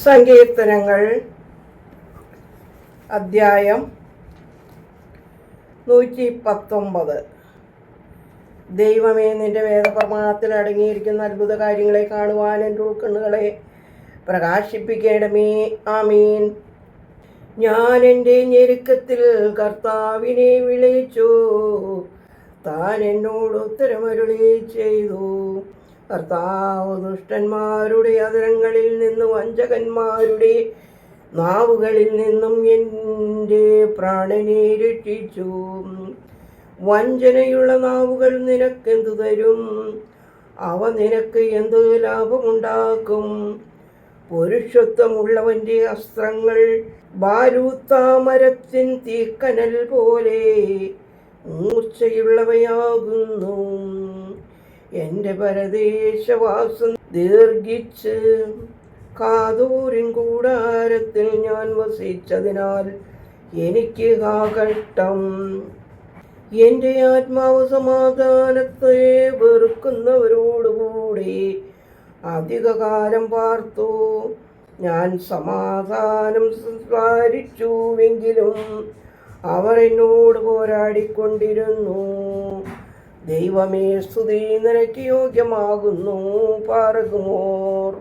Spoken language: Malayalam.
സങ്കീർത്തനങ്ങൾ അദ്ധ്യായം 119. ദൈവമേ, നിന്റെ വേദപ്രമാണത്തിൽ അടങ്ങിയിരിക്കുന്ന അത്ഭുത കാര്യങ്ങളെ കാണുവാൻ എൻ്റെ ഉൾക്കണ്ണുകളെ പ്രകാശിപ്പിക്കണമേ. ആമീൻ. ഞാൻ എൻ്റെ ഞെരുക്കത്തിൽ കർത്താവിനെ വിളിച്ചു, താൻ എന്നോട് ഉത്തരമരുളി ചെയ്തു. കർത്താവ് ദുഷ്ടന്മാരുടെ അധരങ്ങളിൽ നിന്നും വഞ്ചകന്മാരുടെ നാവുകളിൽ നിന്നും എൻ്റെ പ്രാണനെ രക്ഷിച്ചു. വഞ്ചനയുള്ള നാവുകൾ നിനക്കെന്തു തരും? അവ നിനക്ക് എന്ത് ലാഭമുണ്ടാക്കും? പുരുഷത്വമുള്ളവൻ്റെ അസ്ത്രങ്ങൾ ബാരൂത്താമരത്തിൻ തീക്കനൽ പോലെ മൂർച്ചയുള്ളവയാകുന്നു. എൻ്റെ പരദേശവാസം ദീർഘിച്ച് കാതൂരിൻ കൂടാരത്തിൽ ഞാൻ വസിച്ചതിനാൽ എനിക്ക് കഷ്ടം. എൻ്റെ ആത്മാവ് സമാധാനത്തെ വെറുക്കുന്നവരോടുകൂടി അധികകാലം പാർത്തു. ഞാൻ സമാധാനം സംസാരിച്ചുവെങ്കിലും അവർ എന്നോട് പോരാടിക്കൊണ്ടിരുന്നു. ദൈവമേ, സ്തുതി നിനക്ക് യോഗ്യമാകുന്നു. പാർക്കുമോർ.